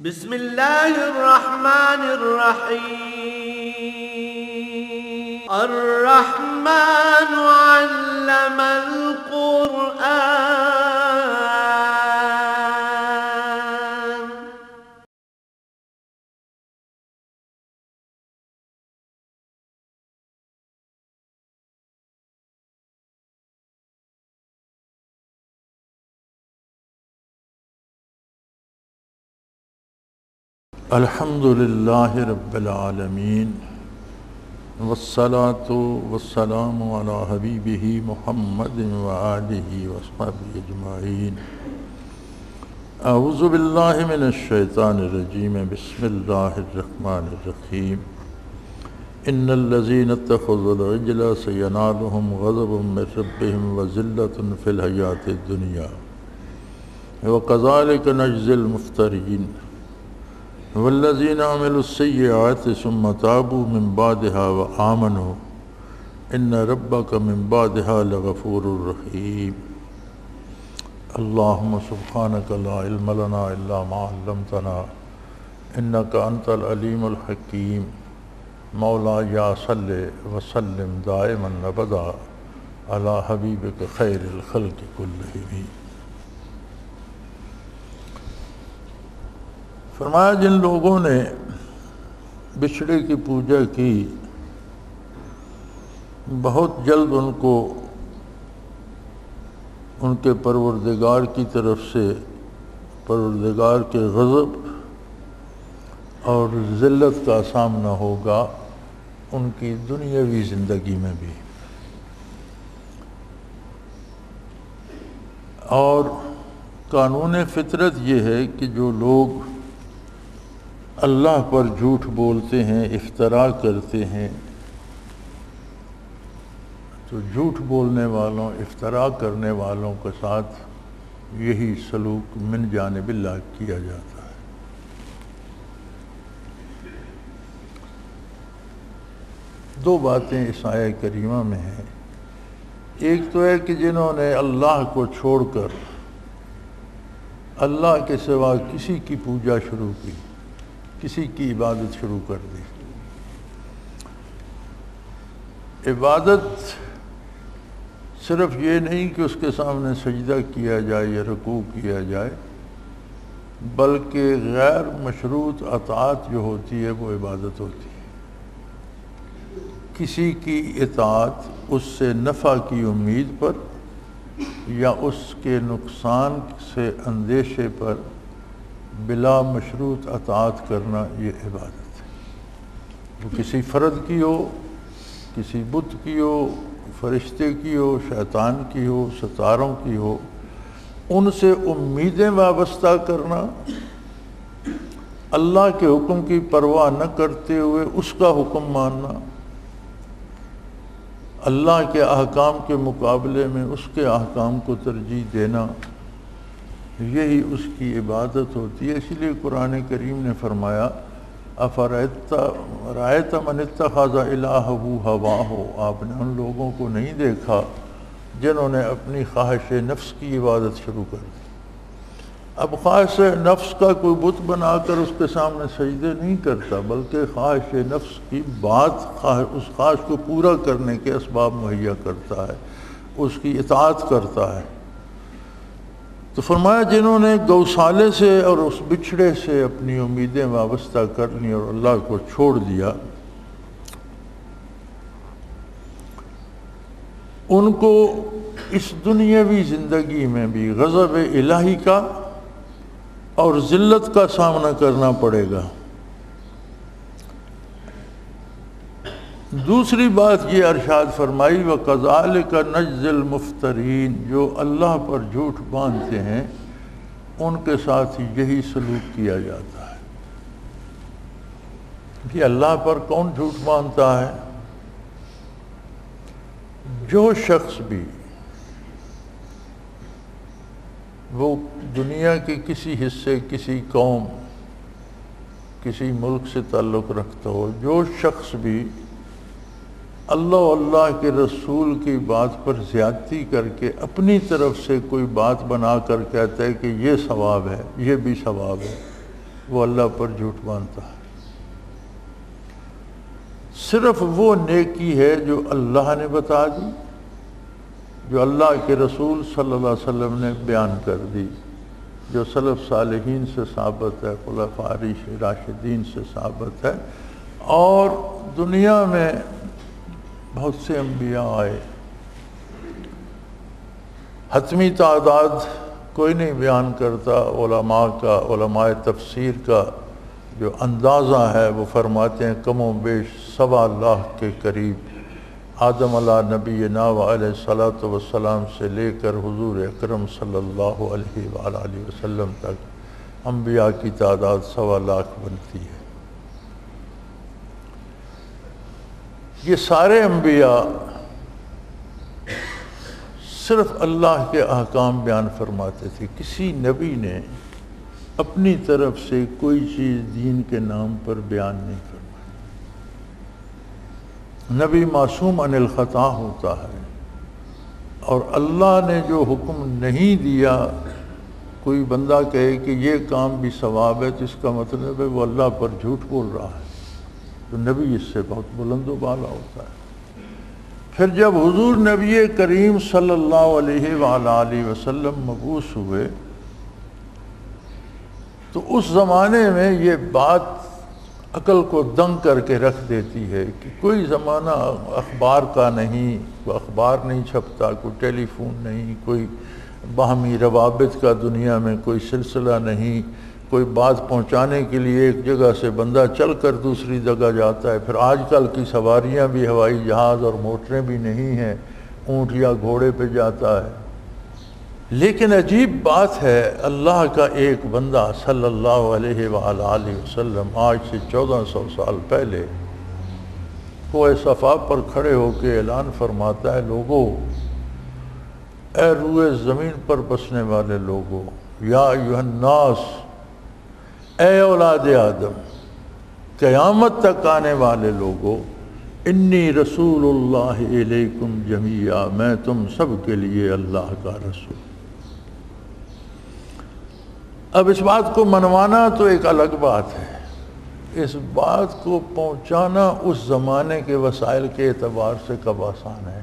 بسم الله الرحمن الرحيم الرحمن علم القرآن الحمد للہ رب العالمین والصلاة والسلام علی حبیبہ محمد وآلہ وصحبہ اجمعین۔ اعوذ باللہ من الشیطان الرجیم، بسم اللہ الرحمن الرحیم۔ ان الذین اتخذوا العجل سینالهم غضب من ربهم وذلۃ فی الحیاۃ الدنیا وکذالک نجزی المفترین۔ والذین عملوا السیئات ثم تابوا من بعدها وآمنوا ان ربک من بعدها لغفور رحیم۔ اللہم سبحانک لا علم لنا الا ما علمتنا انک انت العلیم الحکیم۔ مولایا صلی وسلم دائما ابدا علی حبیبک خیر الخلق کلہم۔ فرمایا جن لوگوں نے بچھڑے کی پوجا کی بہت جلد ان کو ان کے پروردگار کی طرف سے پروردگار کے غضب اور ذلت کا سامنا ہوگا ان کی دنیاوی زندگی میں بھی، اور قانون فطرت یہ ہے کہ جو لوگ اللہ پر جھوٹ بولتے ہیں، افتراء کرتے ہیں، تو جھوٹ بولنے والوں، افتراء کرنے والوں کے ساتھ یہی سلوک من جانب اللہ کیا جاتا ہے۔ دو باتیں اس آیہ کریمہ میں ہیں۔ ایک تو ہے کہ جنہوں نے اللہ کو چھوڑ کر اللہ کے سوا کسی کی پوجا شروع کی، کسی کی عبادت شروع کر دی۔ عبادت صرف یہ نہیں کہ اس کے سامنے سجدہ کیا جائے یا رکوع کیا جائے، بلکہ غیر مشروط اطاعت جو ہوتی ہے وہ عبادت ہوتی ہے۔ کسی کی اطاعت اس سے نفع کی امید پر یا اس کے نقصان سے اندیشے پر بلا مشروط اطاعت کرنا، یہ عبادت ہے۔ وہ کسی فرد کی ہو، کسی بت کی ہو، فرشتے کی ہو، شیطان کی ہو، ستاروں کی ہو، ان سے امیدیں وابستہ کرنا، اللہ کے حکم کی پرواہ نہ کرتے ہوئے اس کا حکم ماننا، اللہ کے احکام کے مقابلے میں اس کے احکام کو ترجیح دینا، یہی اس کی عبادت ہوتی ہے۔ اسی لیے قرآن کریم نے فرمایا رأیت من اتخذ الہہ ہواہ، آپ نے ان لوگوں کو نہیں دیکھا جنہوں نے اپنی خواہش نفس کی عبادت شروع کر دی۔ اب خواہش نفس کا کوئی بت بنا کر اس کے سامنے سجدے نہیں کرتا، بلکہ خواہش نفس کی بات اس خواہش کو پورا کرنے کے اسباب مہیا کرتا ہے، اس کی اطاعت کرتا ہے۔ تو فرمایا جنہوں نے گوسالے سے اور اس بچھڑے سے اپنی امیدیں وابستہ کر لیں اور اللہ کو چھوڑ دیا، ان کو اس دنیاوی زندگی میں بھی غضب الہی کا اور ذلت کا سامنا کرنا پڑے گا۔ دوسری بات یہ ارشاد فرمائی وَكَذَلِكَ نَجْزِي الْمُفْتَرِينَ، جو اللہ پر جھوٹ باندھتے ہیں ان کے ساتھ یہی سلوک کیا جاتا ہے۔ کہ اللہ پر کون جھوٹ باندھتا ہے؟ جو شخص بھی وہ دنیا کے کسی حصے، کسی قوم، کسی ملک سے تعلق رکھتا ہو، جو شخص بھی اللہ و اللہ کے رسول کی بات پر زیادتی کر کے اپنی طرف سے کوئی بات بنا کر کہتا ہے کہ یہ ثواب ہے، یہ بھی ثواب ہے، وہ اللہ پر جھوٹ باندھتا ہے۔ صرف وہ نیکی ہے جو اللہ نے بتا دی، جو اللہ کے رسول صلی اللہ علیہ وسلم نے بیان کر دی، جو سلف صالحین سے ثابت ہے، خلفاء راشدین سے ثابت ہے۔ اور دنیا میں بہت سے انبیاء آئے، حتمی تعداد کوئی نہیں بیان کرتا، علماء کا، علماء تفسیر کا جو اندازہ ہے وہ فرماتے ہیں کم و بیش 1.25 لاکھ کے قریب آدم علیہ نبینا و علیہ الصلاۃ والسلام سے لے کر حضور اکرم صلی اللہ علیہ وآلہ وسلم تک انبیاء کی تعداد 1.25 لاکھ بنتی ہے۔ یہ سارے انبیاء صرف اللہ کے احکام بیان فرماتے تھے، کسی نبی نے اپنی طرف سے کوئی چیز دین کے نام پر بیان نہیں فرمائی۔ نبی معصوم عن الخطا ہوتا ہے، اور اللہ نے جو حکم نہیں دیا، کوئی بندہ کہے کہ یہ کام بھی ثواب ہے تو اس کا مطلب ہے وہ اللہ پر جھوٹ بول رہا ہے، تو نبی اس سے بہت بلند و بالا ہوتا ہے۔ پھر جب حضور نبی کریم صلی اللہ علیہ وآلہ وسلم مبعوث ہوئے تو اس زمانے میں یہ بات عقل کو دنگ کر کے رکھ دیتی ہے کہ کوئی زمانہ اخبار کا نہیں، کوئی اخبار نہیں چھپتا، کوئی ٹیلی فون نہیں، کوئی باہمی روابط کا دنیا میں کوئی سلسلہ نہیں، کوئی بات پہنچانے کے لیے ایک جگہ سے بندہ چل کر دوسری جگہ جاتا ہے۔ پھر آج کل کی سواریاں بھی ہوائی جہاز اور موٹریں بھی نہیں ہیں، اونٹ یا گھوڑے پہ جاتا ہے۔ لیکن عجیب بات ہے، اللہ کا ایک بندہ صلی اللہ علیہ وآلہ وسلم آج سے 1400 سال پہلے کوہ صفا پر کھڑے ہو کے اعلان فرماتا ہے، لوگو، اے روئے زمین پر بسنے والے لوگو، یا ایھا الناس، اے اولاد آدم، قیامت تک آنے والے لوگو، انی رسول اللہ الیکم جمیعا، میں تم سب کے لیے اللہ کا رسول۔ اب اس بات کو منوانا تو ایک الگ بات ہے، اس بات کو پہنچانا اس زمانے کے وسائل کے اعتبار سے کب آسان ہے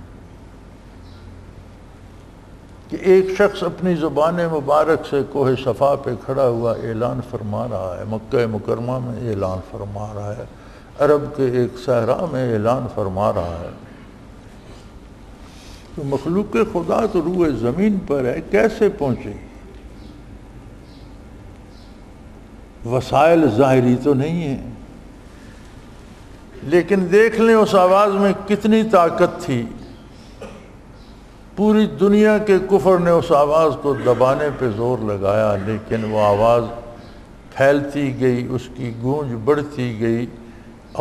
کہ ایک شخص اپنی زبان مبارک سے کوہ صفا پہ کھڑا ہوا اعلان فرما رہا ہے، مکہ مکرمہ میں اعلان فرما رہا ہے، عرب کے ایک صحرا میں اعلان فرما رہا ہے، تو مخلوق خدا تو روئے زمین پر ہے، کیسے پہنچے؟ وسائل ظاہری تو نہیں ہیں، لیکن دیکھ لیں اس آواز میں کتنی طاقت تھی۔ پوری دنیا کے کفر نے اس آواز کو دبانے پہ زور لگایا، لیکن وہ آواز پھیلتی گئی، اس کی گونج بڑھتی گئی،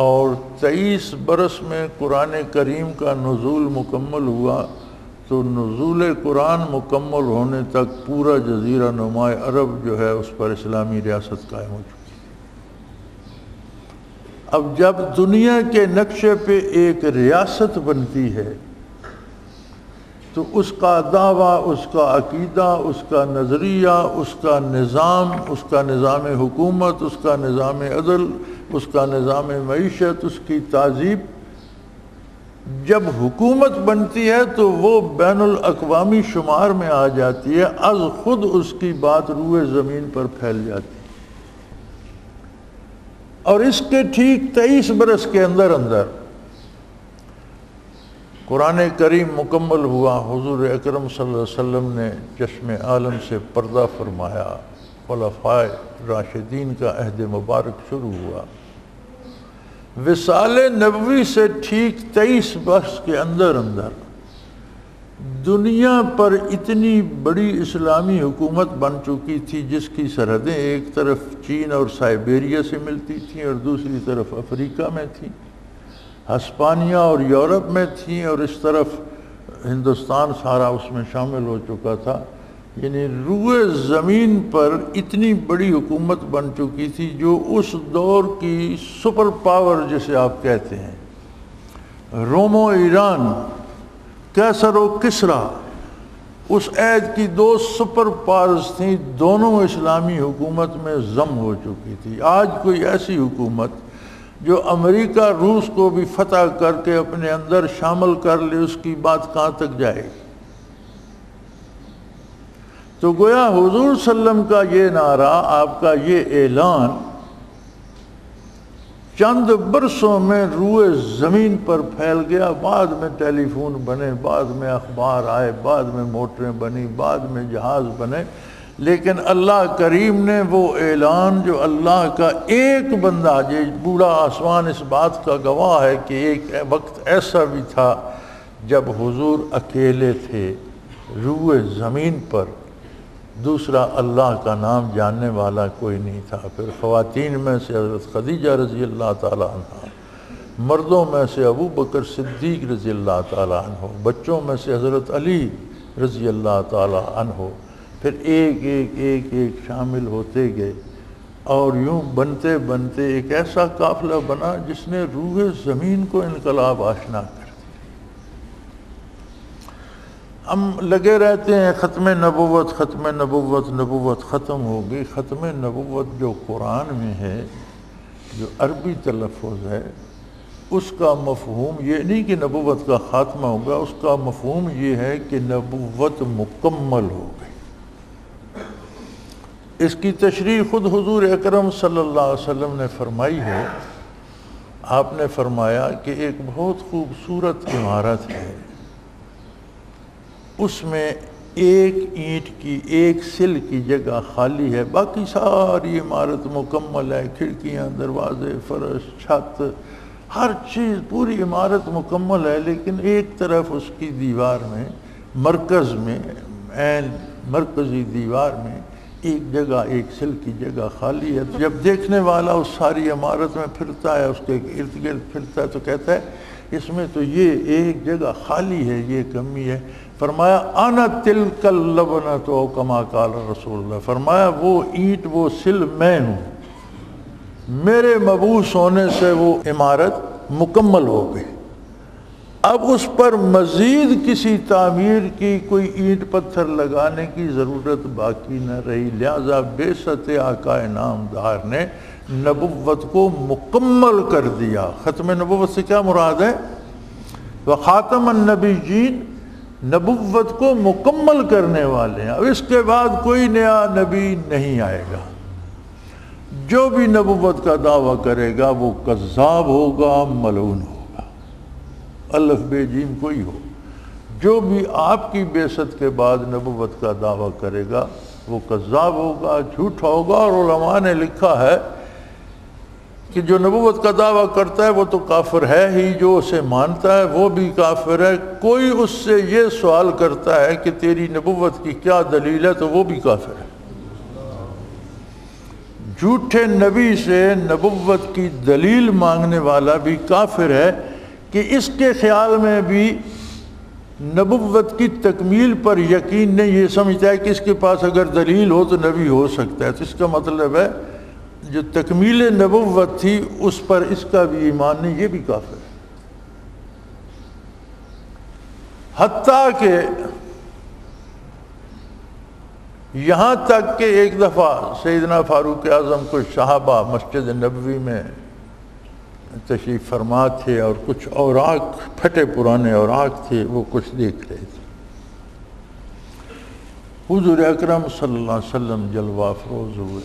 اور 23 برس میں قرآن کریم کا نزول مکمل ہوا، تو نزول قرآن مکمل ہونے تک پورا جزیرہ نما عرب جو ہے اس پر اسلامی ریاست قائم ہو چکی۔ اب جب دنیا کے نقشے پہ ایک ریاست بنتی ہے تو اس کا دعویٰ، اس کا عقیدہ، اس کا نظریہ، اس کا نظام حکومت، اس کا نظام عدل، اس کا نظام معیشت، اس کی تہذیب، جب حکومت بنتی ہے تو وہ بین الاقوامی شمار میں آ جاتی ہے، از خود اس کی بات روئے زمین پر پھیل جاتی ہے۔ اور اس کے ٹھیک 23 برس کے اندر قرآن کریم مکمل ہوا، حضور اکرم صلی اللہ علیہ وسلم نے چشم عالم سے پردہ فرمایا، خلفائے راشدین کا عہد مبارک شروع ہوا۔ وصال نبوی سے ٹھیک 23 برس کے اندر دنیا پر اتنی بڑی اسلامی حکومت بن چکی تھی جس کی سرحدیں ایک طرف چین اور سائبیریا سے ملتی تھیں اور دوسری طرف افریقہ میں تھیں، ہسپانیہ اور یورپ میں تھیں، اور اس طرف ہندوستان سارا اس میں شامل ہو چکا تھا۔ یعنی روئے زمین پر اتنی بڑی حکومت بن چکی تھی جو اس دور کی سپر پاور جسے آپ کہتے ہیں، روم و ایران، کیسر و کسریٰ، اس عہد کی دو سپر پاورز تھیں، دونوں اسلامی حکومت میں ضم ہو چکی تھی۔ آج کوئی ایسی حکومت جو امریکہ روس کو بھی فتح کر کے اپنے اندر شامل کر لے، اس کی بات کہاں تک جائے گی؟ تو گویا حضور صلی اللہ علیہ وسلم کا یہ نعرہ، آپ کا یہ اعلان چند برسوں میں روئے زمین پر پھیل گیا۔ بعد میں ٹیلی فون بنے، بعد میں اخبار آئے، بعد میں موٹریں بنی، بعد میں جہاز بنے، لیکن اللہ کریم نے وہ اعلان جو اللہ کا ایک بندہ، یہ پورا آسمان اس بات کا گواہ ہے کہ ایک وقت ایسا بھی تھا جب حضور اکیلے تھے روئے زمین پر، دوسرا اللہ کا نام جاننے والا کوئی نہیں تھا۔ پھر خواتین میں سے حضرت خدیجہ رضی اللہ تعالیٰ عنہ، مردوں میں سے ابو بکر صدیق رضی اللہ تعالیٰ عنہ، بچوں میں سے حضرت علی رضی اللہ تعالیٰ عنہ، پھر ایک ایک ایک ایک شامل ہوتے گئے، اور یوں بنتے بنتے ایک ایسا قافلہ بنا جس نے روح زمین کو انقلاب آشنا کر۔ ہم لگے رہتے ہیں ختم نبوت، ختم نبوت، نبوت ختم ہوگی۔ ختم نبوت جو قرآن میں ہے، جو عربی تلفظ ہے، اس کا مفہوم یہ نہیں کہ نبوت کا خاتمہ ہوگا، اس کا مفہوم یہ ہے کہ نبوت مکمل ہو گئی۔ اس کی تشریح خود حضور اکرم صلی اللہ علیہ وسلم نے فرمائی ہے۔ آپ نے فرمایا کہ ایک بہت خوبصورت عمارت ہے، اس میں ایک اینٹ کی، ایک سل کی جگہ خالی ہے، باقی ساری عمارت مکمل ہے، کھڑکیاں، دروازے، فرش، چھت، ہر چیز، پوری عمارت مکمل ہے، لیکن ایک طرف اس کی دیوار میں، مرکز میں، عین مرکزی دیوار میں ایک جگہ، ایک سل کی جگہ خالی ہے۔ جب دیکھنے والا اس ساری عمارت میں پھرتا ہے، اس کے ارد گرد پھرتا ہے، تو کہتا ہے اس میں تو یہ ایک جگہ خالی ہے، یہ کمی ہے۔ فرمایا انا تلک اللبنۃ، او کما قال رسول اللہ، فرمایا وہ اینٹ، وہ سل میں ہوں، میرے مبعوث ہونے سے وہ عمارت مکمل ہو گئی۔ اب اس پر مزید کسی تعمیر کی، کوئی اینٹ پتھر لگانے کی ضرورت باقی نہ رہی، لہذا بعثت آقا نامدار نے نبوت کو مکمل کر دیا۔ ختم نبوت سے کیا مراد ہے؟ وخاتم النبیین، نبوت کو مکمل کرنے والے ہیں۔ اب اس کے بعد کوئی نیا نبی نہیں آئے گا۔ جو بھی نبوت کا دعویٰ کرے گا وہ کذاب ہوگا، ملعون ہوگا، الف بے جیم کوئی ہو۔ جو بھی آپ کی بعثت کے بعد نبوت کا دعویٰ کرے گا وہ کذاب ہوگا، جھوٹا ہوگا، اور علماء نے لکھا ہے کہ جو نبوت کا دعویٰ کرتا ہے وہ تو کافر ہے ہی، جو اسے مانتا ہے وہ بھی کافر ہے۔ کوئی اس سے یہ سوال کرتا ہے کہ تیری نبوت کی کیا دلیل ہے تو وہ بھی کافر ہے۔ جھوٹے نبی سے نبوت کی دلیل مانگنے والا بھی کافر ہے، کہ اس کے خیال میں بھی نبوت کی تکمیل پر یقین نہیں، یہ سمجھتا ہے کہ اس کے پاس اگر دلیل ہو تو نبی ہو سکتا ہے۔ تو اس کا مطلب ہے جو تکمیل نبوت تھی اس پر اس کا بھی ایمان نہیں، یہ بھی کافر ہے۔ حتیٰ کہ یہاں تک کہ ایک دفعہ سیدنا فاروق اعظم کو صحابہ مسجد نبوی میں تشریف فرما تھے، اور کچھ اوراق، پھٹے پرانے اوراق تھے، وہ کچھ دیکھ رہے تھے۔ حضور اکرم صلی اللہ علیہ وسلم جلوہ افروز ہوئے۔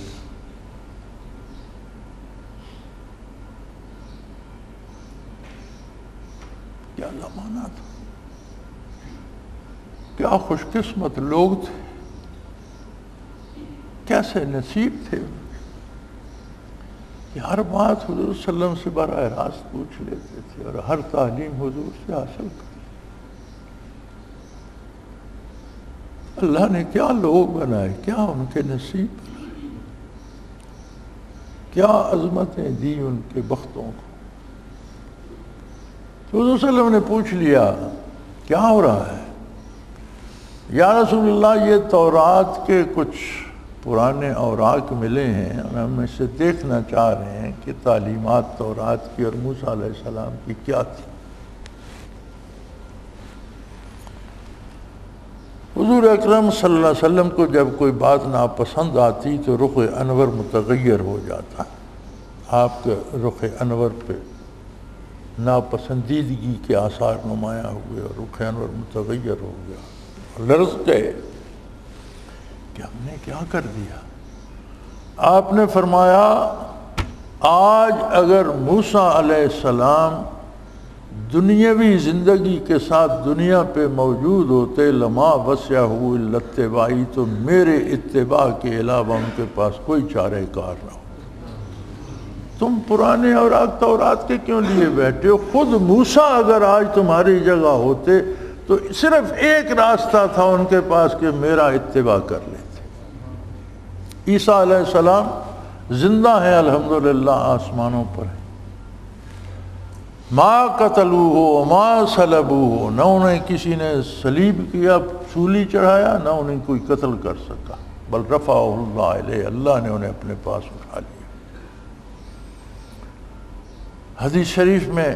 کیا زمانہ تھا، کیا خوش قسمت لوگ تھے، کیسے نصیب تھے کہ ہر بات حضور صلی اللہ علیہ وسلم سے براہ راست پوچھ لیتے تھے، اور ہر تعلیم حضور سے حاصل کرتے۔ اللہ نے کیا لوگ بنائے، کیا ان کے نصیب بنائے، کیا عظمتیں دی ان کے بختوں کو۔ تو حضور صلی اللہ علیہ وسلم نے پوچھ لیا کیا ہو رہا ہے؟ یا رسول اللہ، یہ تورات کے کچھ پرانے اوراق ملے ہیں، اور ہم اسے دیکھنا چاہ رہے ہیں کہ تعلیمات تورات کی اور موسیٰ علیہ السلام کی کیا تھی۔ حضور حضور اکرم صلی اللہ علیہ وسلم کو جب کوئی بات ناپسند آتی تو رخ انور متغیر ہو جاتا، آپ کے رخ انور پہ ناپسندیدگی کے آثار نمایاں ہوئے اور رخ انور متغیر ہو گیا، لرز گئے کہ ہم نے کیا کر دیا۔ آپ نے فرمایا آج اگر موسیٰ علیہ السلام دنیاوی زندگی کے ساتھ دنیا پہ موجود ہوتے لما وسعہ الا اتباعی، تو میرے اتباع کے علاوہ ان کے پاس کوئی چارہ کار نہ ہو۔ تم پرانے تورات کے کیوں لیے بیٹھے ہو؟ خود موسیٰ اگر آج تمہاری جگہ ہوتے تو صرف ایک راستہ تھا ان کے پاس کہ میرا اتباع کر لیتے۔ عیسیٰ علیہ السلام زندہ ہیں الحمدللہ، آسمانوں پر ہیں، ما قتلوہ وما صلبوہ، نہ انہیں کسی نے صلیب کیا، سولی چڑھایا، نہ انہیں کوئی قتل کر سکا، بل رفعہ اللہ علیہ، اللہ نے انہیں اپنے پاس اٹھا لیا۔ حدیث شریف میں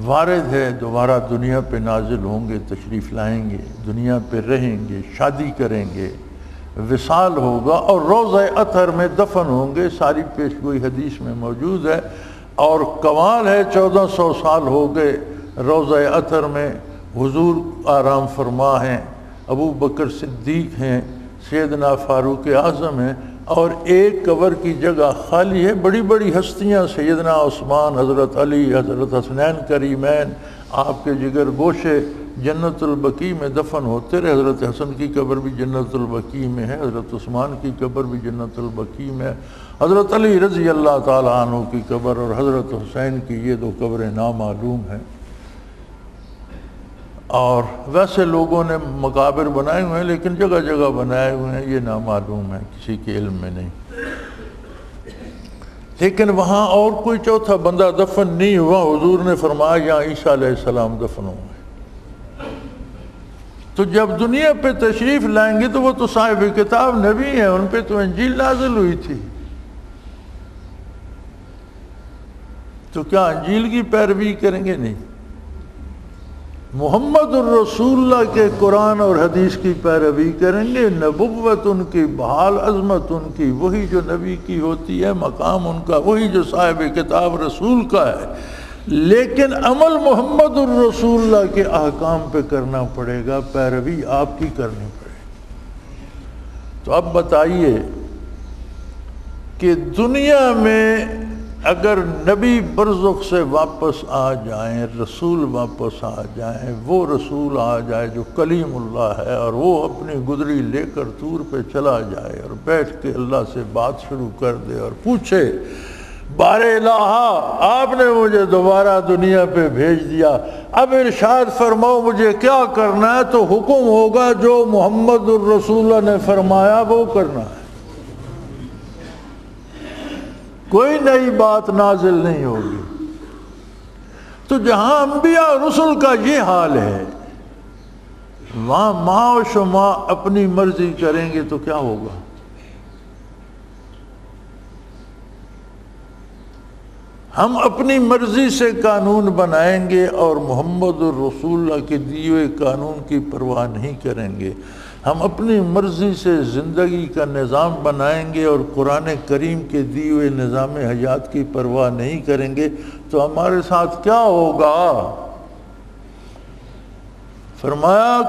وارد ہے دوبارہ دنیا پہ نازل ہوں گے، تشریف لائیں گے، دنیا پہ رہیں گے، شادی کریں گے، وصال ہوگا اور روضہ اطہر میں دفن ہوں گے، ساری پیشگوئی حدیث میں موجود ہے۔ اور کمال ہے 1400 سال ہو گئے روضہ اطہر میں حضور آرام فرما ہیں، ابو بکر صدیق ہیں، سیدنا فاروق اعظم ہیں، اور ایک قبر کی جگہ خالی ہے۔ بڑی بڑی ہستیاں سیدنا عثمان، حضرت علی، حضرت حسنین کریمین، آپ کے جگر گوشے جنت البقیع میں دفن ہوتے رہے۔ حضرت حسن کی قبر بھی جنت البقیع میں ہے، حضرت عثمان کی قبر بھی جنت البقیع میں ہے، حضرت علی رضی اللہ تعالیٰ عنہ کی قبر اور حضرت حسین کی یہ دو قبریں نامعلوم ہیں۔ اور ویسے لوگوں نے مقابر بنائے ہوئے ہیں لیکن جگہ جگہ بنائے ہوئے ہیں، یہ نامعلوم ہے، کسی کے علم میں نہیں۔ لیکن وہاں اور کوئی چوتھا بندہ دفن نہیں ہوا۔ حضور نے فرمایا یہاں عیسیٰ علیہ السلام دفن ہوئے۔ تو جب دنیا پہ تشریف لائیں گے تو وہ تو صاحب کتاب نبی ہیں، ان پہ تو انجیل نازل ہوئی تھی، تو کیا انجیل کی پیروی کریں گے؟ نہیں، محمد الرسول اللہ کے قرآن اور حدیث کی پیروی کریں گے۔ نبوت ان کی، بحال عظمت ان کی وہی جو نبی کی ہوتی ہے، مقام ان کا وہی جو صاحب کتاب رسول کا ہے، لیکن عمل محمد الرسول اللہ کے احکام پہ کرنا پڑے گا، پیروی آپ کی کرنی پڑے گی۔ تو اب بتائیے کہ دنیا میں اگر نبی برزخ سے واپس آ جائیں، رسول واپس آ جائیں، وہ رسول آ جائے جو کلیم اللہ ہے، اور وہ اپنی گدری لے کر طور پہ چلا جائے اور بیٹھ کے اللہ سے بات شروع کر دے اور پوچھے بار الہ آپ نے مجھے دوبارہ دنیا پہ بھیج دیا، اب ارشاد فرماؤ مجھے کیا کرنا ہے، تو حکم ہوگا جو محمد الرسول اللہ نے فرمایا وہ کرنا ہے، کوئی نئی بات نازل نہیں ہوگی۔ تو جہاں انبیاء رسل کا یہ حال ہے، وہاں ماں و شما اپنی مرضی کریں گے تو کیا ہوگا؟ ہم اپنی مرضی سے قانون بنائیں گے اور محمد الرسول اللہ کے دیے ہوئے قانون کی پرواہ نہیں کریں گے، ہم اپنی مرضی سے زندگی کا نظام بنائیں گے اور قرآن کریم کے دیے ہوئے نظام حیات کی پرواہ نہیں کریں گے، تو ہمارے ساتھ کیا ہوگا؟ فرمایا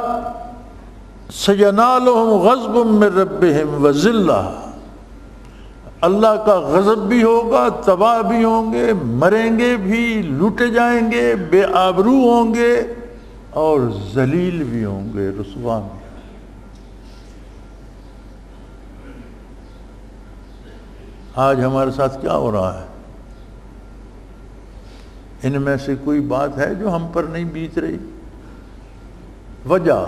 سینالہم غضب من ربہم وذلہ، اللہ کا غضب بھی ہوگا، تباہ بھی ہوں گے، مریں گے بھی، لوٹے جائیں گے، بے آبرو ہوں گے اور ذلیل بھی ہوں گے، رسوا بھی۔ آج ہمارے ساتھ کیا ہو رہا ہے؟ ان میں سے کوئی بات ہے جو ہم پر نہیں بیت رہی؟ وجہ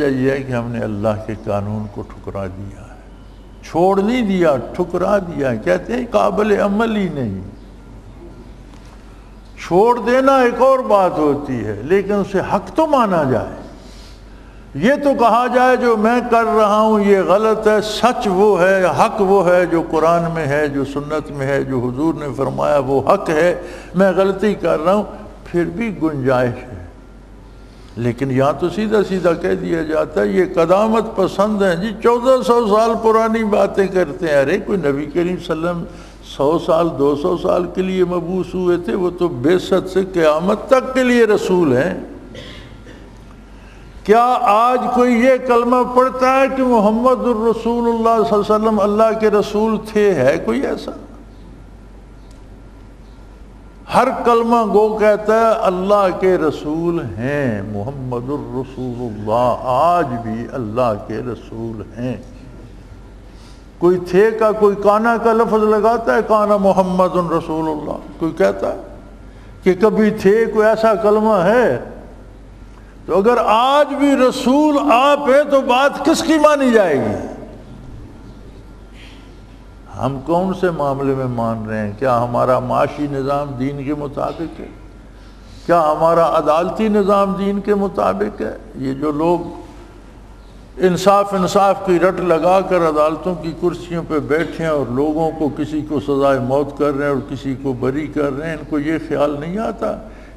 یہ ہے کہ ہم نے اللہ کے قانون کو ٹھکرا دیا ہے، چھوڑ نہیں دیا، ٹھکرا دیا ہے۔ کہتے ہیں قابل عمل ہی نہیں۔ چھوڑ دینا ایک اور بات ہوتی ہے، لیکن اسے حق تو مانا جائے، یہ تو کہا جائے جو میں کر رہا ہوں یہ غلط ہے، سچ وہ ہے، حق وہ ہے جو قرآن میں ہے، جو سنت میں ہے، جو حضور نے فرمایا وہ حق ہے، میں غلطی کر رہا ہوں، پھر بھی گنجائش ہے۔ لیکن یہاں تو سیدھا سیدھا کہہ دیا جاتا ہے یہ قدامت پسند ہیں جی، 1400 سال پرانی باتیں کرتے ہیں۔ ارے کوئی نبی کریم صلی اللہ علیہ وسلم 100 سال 200 سال کے لیے مبعوث ہوئے تھے، وہ تو بعثت سے قیامت تک کے لیے رسول ہیں۔ کیا آج کوئی یہ کلمہ پڑھتا ہے کہ محمد الرسول اللہ صلی اللہ علیہ وسلم اللہ کے رسول تھے؟ ہے کوئی ایسا؟ ہر کلمہ گو کہتا ہے اللہ کے رسول ہیں، محمد الرسول اللہ، آج بھی اللہ کے رسول ہیں۔ کوئی تھے کا کوئی کانا کا لفظ لگاتا ہے، کانا محمد رسول اللہ؟ کوئی کہتا ہے کہ کبھی تھے؟ کوئی ایسا کلمہ ہے؟ تو اگر آج بھی رسول آپ ہیں تو بات کس کی مانی جائے گی؟ ہم کون سے معاملے میں مان رہے ہیں؟ کیا ہمارا معاشی نظام دین کے مطابق ہے؟ کیا ہمارا عدالتی نظام دین کے مطابق ہے؟ یہ جو لوگ انصاف کی رٹ لگا کر عدالتوں کی کرسیوں پہ بیٹھے ہیں اور لوگوں کو کسی کو سزائے موت کر رہے ہیں اور کسی کو بری کر رہے ہیں، ان کو یہ خیال نہیں آتا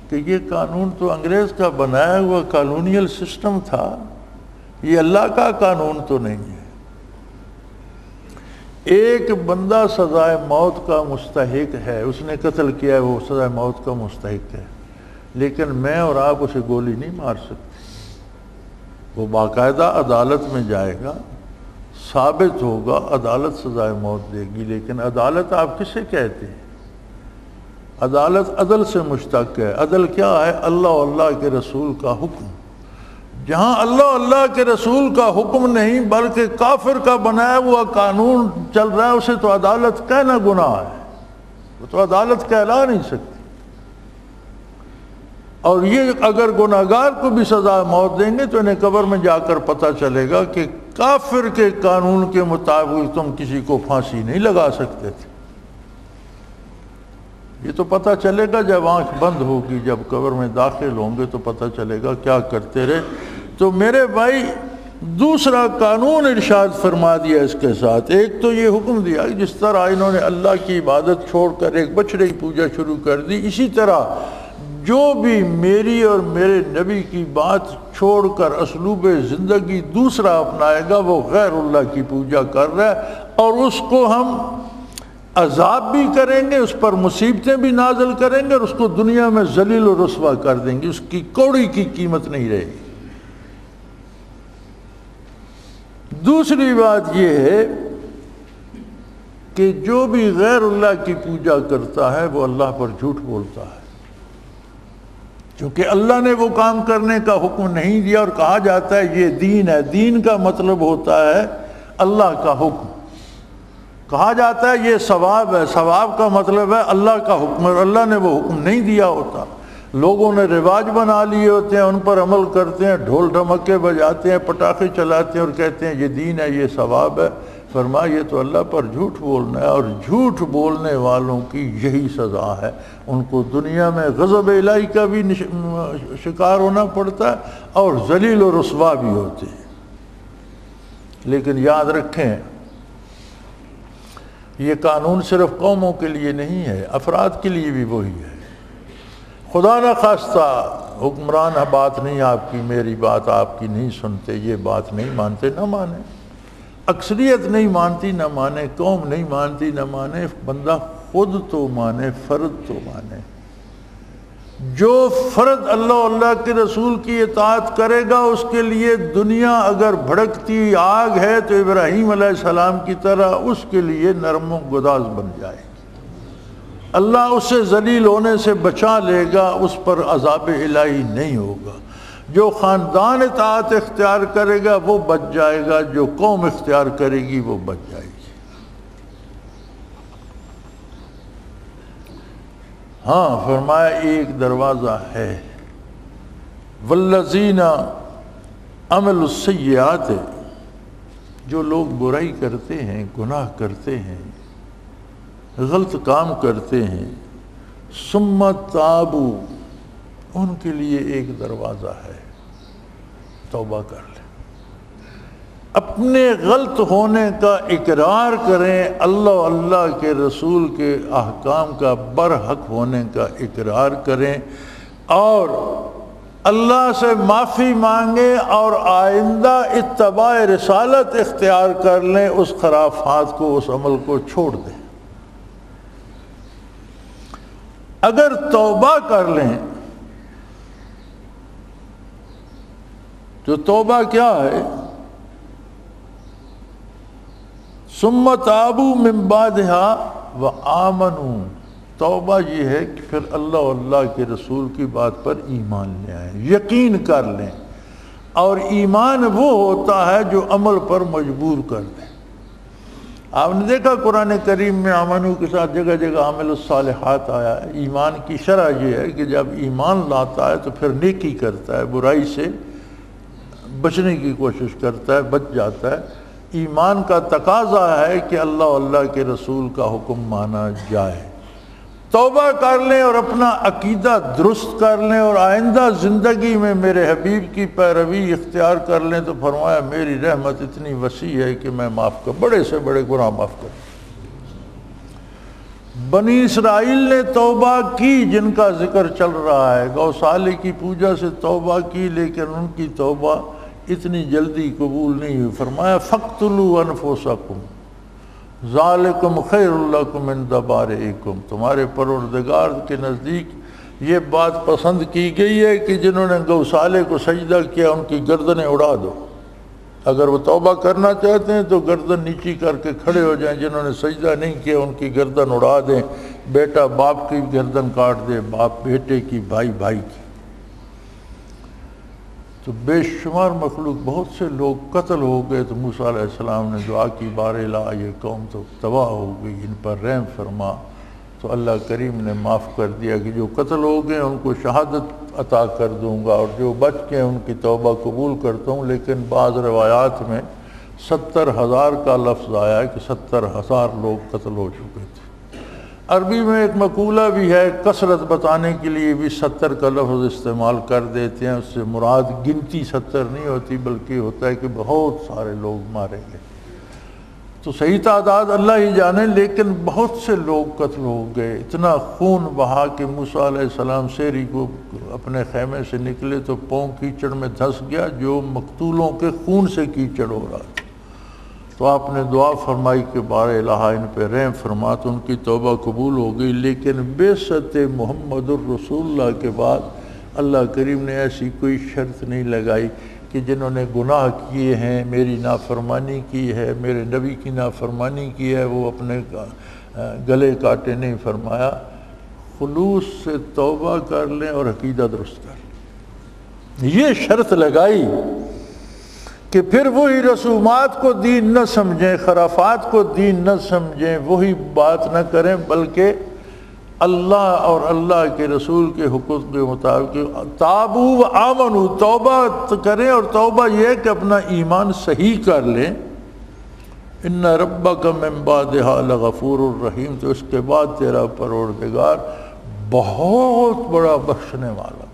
کہ یہ قانون تو انگریز کا بنایا ہوا کالونیل سسٹم تھا، یہ اللہ کا قانون تو نہیں ہے۔ ایک بندہ سزائے موت کا مستحق ہے، اس نے قتل کیا ہے، وہ سزائے موت کا مستحق ہے، لیکن میں اور آپ اسے گولی نہیں مار سکتے۔ وہ باقاعدہ عدالت میں جائے گا، ثابت ہوگا، عدالت سزائے موت دے گی، لیکن عدالت آپ کسے کہتے ہیں؟ عدالت عدل سے مشتق ہے۔ عدل کیا ہے؟ اللہ اور اللہ کے رسول کا حکم۔ جہاں اللہ اور اللہ کے رسول کا حکم نہیں بلکہ کافر کا بنایا ہوا قانون چل رہا ہے، اسے تو عدالت کہنا گناہ ہے، وہ تو عدالت کہلا نہیں سکتی۔ اور یہ اگر گناہگار کو بھی سزا موت دیں گے تو انہیں قبر میں جا کر پتہ چلے گا کہ کافر کے قانون کے مطابق تم کسی کو پھانسی نہیں لگا سکتے تھے۔ یہ تو پتہ چلے گا جب آنکھ بند ہوگی، جب قبر میں داخل ہوں گے تو پتہ چلے گا کیا کرتے رہے۔ تو میرے بھائی دوسرا قانون ارشاد فرما دیا اس کے ساتھ۔ ایک تو یہ حکم دیا کہ جس طرح انہوں نے اللہ کی عبادت چھوڑ کر ایک بچڑے کی پوجا شروع کر دی، اسی طرح جو بھی میری اور میرے نبی کی بات چھوڑ کر اسلوب زندگی دوسرا اپنائے گا وہ غیر اللہ کی پوجا کر رہا ہے، اور اس کو ہم عذاب بھی کریں گے، اس پر مصیبتیں بھی نازل کریں گے، اور اس کو دنیا میں ذلیل و رسوا کر دیں گے، اس کی کوڑی کی قیمت نہیں رہے گی۔ دوسری بات یہ ہے کہ جو بھی غیر اللہ کی پوجا کرتا ہے وہ اللہ پر جھوٹ بولتا ہے، کیونکہ اللہ نے وہ کام کرنے کا حکم نہیں دیا، اور کہا جاتا ہے یہ دین ہے۔ دین کا مطلب ہوتا ہے اللہ کا حکم۔ کہا جاتا ہے یہ ثواب ہے، ثواب کا مطلب ہے اللہ کا حکم، اور اللہ نے وہ حکم نہیں دیا ہوتا۔ لوگوں نے رواج بنا لیے ہوتے ہیں، ان پر عمل کرتے ہیں، ڈھول ڈھمکے بجاتے ہیں، پٹاخے چلاتے ہیں اور کہتے ہیں یہ دین ہے، یہ ثواب ہے۔ فرمایا یہ تو اللہ پر جھوٹ بولنا ہے، اور جھوٹ بولنے والوں کی یہی سزا ہے۔ ان کو دنیا میں غضب الہی کا بھی شکار ہونا پڑتا ہے اور ذلیل و رسوا بھی ہوتے ہیں۔ لیکن یاد رکھیں یہ قانون صرف قوموں کے لیے نہیں ہے، افراد کے لیے بھی وہی ہے۔ خدا نہ خواستہ حکمران بات نہیں آپ کی، میری بات آپ کی نہیں سنتے، یہ بات نہیں مانتے، نہ مانیں۔ اکثریت نہیں مانتی نہ مانے، قوم نہیں مانتی نہ مانے، بندہ خود تو مانے، فرد تو مانے۔ جو فرد اللہ کے رسول کی اطاعت کرے گا اس کے لیے دنیا اگر بھڑکتی آگ ہے تو ابراہیم علیہ السلام کی طرح اس کے لیے نرم و گداز بن جائے گی۔ اللہ اسے ذلیل ہونے سے بچا لے گا، اس پر عذاب الہی نہیں ہوگا۔ جو خاندان اطاعت اختیار کرے گا وہ بچ جائے گا، جو قوم اختیار کرے گی وہ بچ جائے گی۔ ہاں فرمایا ایک دروازہ ہے، والذین عملوا السیئات، جو لوگ برائی کرتے ہیں، گناہ کرتے ہیں، غلط کام کرتے ہیں، ثم تابوا، ان کے لیے ایک دروازہ ہے، توبہ کر لیں، اپنے غلط ہونے کا اقرار کریں، اللہ کے رسول کے احکام کا برحق ہونے کا اقرار کریں، اور اللہ سے معافی مانگیں اور آئندہ اتباع رسالت اختیار کر لیں، اس خرافات کو، اس عمل کو چھوڑ دیں۔ اگر توبہ کر لیں، جو توبہ کیا ہے؟ ثم تابوا من بعدها وآمنوا، توبہ یہ ہے کہ پھر اللہ اور اللہ کے رسول کی بات پر ایمان لے آئیں، یقین کر لیں، اور ایمان وہ ہوتا ہے جو عمل پر مجبور کر دے۔ آپ نے دیکھا قرآن کریم میں آمنو کے ساتھ جگہ جگہ عامل الصالحات آیا ہے۔ ایمان کی شرح یہ ہے کہ جب ایمان لاتا ہے تو پھر نیکی کرتا ہے، برائی سے بچنے کی کوشش کرتا ہے، بچ جاتا ہے۔ ایمان کا تقاضا ہے کہ اللہ اور اللہ کے رسول کا حکم مانا جائے۔ توبہ کر لیں اور اپنا عقیدہ درست کر لیں، اور آئندہ زندگی میں میرے حبیب کی پیروی اختیار کر لیں، تو فرمایا میری رحمت اتنی وسیع ہے کہ میں معاف کر، بڑے سے بڑے گناہ معاف کروں۔ بنی اسرائیل نے توبہ کی، جن کا ذکر چل رہا ہے، گوسالے کی پوجا سے توبہ کی، لیکن ان کی توبہ اتنی جلدی قبول نہیں ہوئی۔ فرمایا فَاقْتُلُوا أَنفُسَكُمْ ذَلِكُمْ خَيْرٌ لَكُمْ عِنْدَ بَارِئِكُمْ، تمہارے پروردگار کے نزدیک یہ بات پسند کی گئی ہے کہ جنہوں نے گوسالے کو سجدہ کیا ان کی گردنیں اڑا دو۔ اگر وہ توبہ کرنا چاہتے ہیں تو گردن نیچی کر کے کھڑے ہو جائیں، جنہوں نے سجدہ نہیں کیا ان کی گردن اڑا دیں، بیٹا باپ کی گردن کاٹ دے، باپ بیٹے کی، بھائی بھائی کی۔ تو بے شمار مخلوق، بہت سے لوگ قتل ہو گئے، تو موسیٰ علیہ السلام نے دعا کی، بار الہ یہ قوم تو تباہ ہو گئی، ان پر رحم فرما۔ تو اللہ کریم نے معاف کر دیا کہ جو قتل ہو گئے ان کو شہادت عطا کر دوں گا، اور جو بچ گئے ان کی توبہ قبول کرتا ہوں۔ لیکن بعض روایات میں 70,000 کا لفظ آیا ہے کہ 70,000 لوگ قتل ہو چکے تھے۔ عربی میں ایک مقولہ بھی ہے، کثرت بتانے کے لیے بھی 70 کا لفظ استعمال کر دیتے ہیں، اس سے مراد گنتی 70 نہیں ہوتی، بلکہ ہوتا ہے کہ بہت سارے لوگ مارے گئے۔ تو صحیح تعداد اللہ ہی جانے، لیکن بہت سے لوگ قتل ہو گئے، اتنا خون بہا کہ موسیٰ علیہ السلام سیری کو اپنے خیمے سے نکلے تو پاؤں کیچڑ میں دھس گیا، جو مقتولوں کے خون سے کیچڑ ہو رہا تھا۔ تو آپ نے دعا فرمائی کہ بار الہ ان پہ رحم فرما، تو ان کی توبہ قبول ہو گئی۔ لیکن بعثت محمد الرسول اللہ کے بعد اللہ کریم نے ایسی کوئی شرط نہیں لگائی کہ جنہوں نے گناہ کیے ہیں، میری نافرمانی کی ہے، میرے نبی کی نافرمانی کی ہے، وہ اپنے گلے کاٹے، نہیں۔ فرمایا خلوص سے توبہ کر لیں اور عقیدہ درست کر لیں۔ یہ شرط لگائی کہ پھر وہی رسومات کو دین نہ سمجھیں، خرافات کو دین نہ سمجھیں، وہی بات نہ کریں، بلکہ اللہ اور اللہ کے رسول کے حکم کے مطابق تابو و آمنو، توبہ کریں، اور توبہ یہ ہے کہ اپنا ایمان صحیح کر لیں۔ ان ربک من بعدها لغفور الرحیم، تو اس کے بعد تیرا پروردگار بہت بڑا بخشنے والا،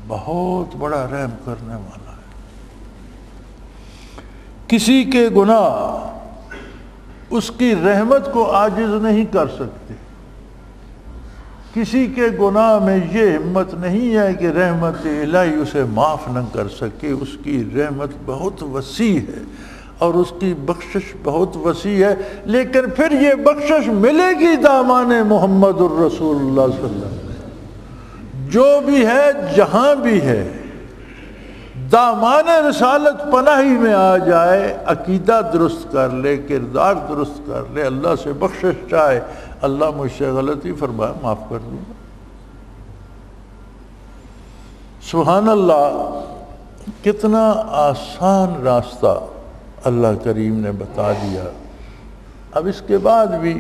بہت بڑا رحم کرنے والا ہے۔ کسی کے گناہ اس کی رحمت کو عاجز نہیں کر سکتے، کسی کے گناہ میں یہ ہمت نہیں ہے کہ رحمت الہی اسے معاف نہ کر سکے۔ اس کی رحمت بہت وسیع ہے اور اس کی بخشش بہت وسیع ہے، لیکن پھر یہ بخشش ملے گی دامان محمد الرسول اللہ صلی اللہ علیہ وسلم، جو بھی ہے جہاں بھی ہے، دامان رسالت پناہی میں آ جائے، عقیدہ درست کر لے، کردار درست کر لے، اللہ سے بخشش چاہے، اللہ مجھ سے غلطی فرمایا معاف کر دوں گا۔ سبحان اللہ، کتنا آسان راستہ اللہ کریم نے بتا دیا۔ اب اس کے بعد بھی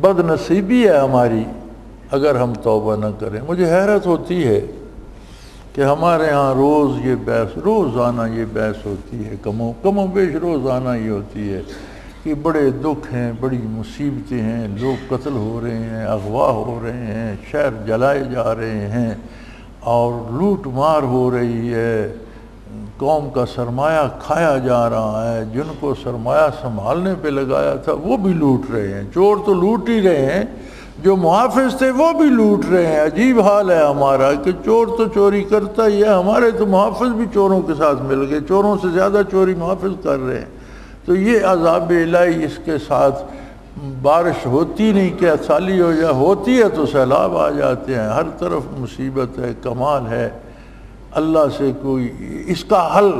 بد نصیبی ہے ہماری اگر ہم توبہ نہ کریں۔ مجھے حیرت ہوتی ہے کہ ہمارے ہاں روز یہ بحث، روزانہ یہ بحث ہوتی ہے، کم و بیش روزانہ یہ ہوتی ہے کہ بڑے دکھ ہیں، بڑی مصیبتیں ہیں، لوگ قتل ہو رہے ہیں، اغوا ہو رہے ہیں، شہر جلائے جا رہے ہیں، اور لوٹ مار ہو رہی ہے، قوم کا سرمایہ کھایا جا رہا ہے، جن کو سرمایہ سنبھالنے پہ لگایا تھا وہ بھی لوٹ رہے ہیں، چور تو لوٹ ہی رہے ہیں، جو محافظ تھے وہ بھی لوٹ رہے ہیں. عجیب حال ہے ہمارا کہ چور تو چوری کرتا ہی ہے, ہمارے تو محافظ بھی چوروں کے ساتھ مل گئے, چوروں سے زیادہ چوری محافظ کر رہے ہیں. تو یہ عذاب الہی, اس کے ساتھ بارش ہوتی نہیں کہ سالی ہو جائے, ہوتی ہے تو سیلاب آ جاتے ہیں, ہر طرف مصیبت ہے. کمال ہے اللہ سے کوئی اس کا حل,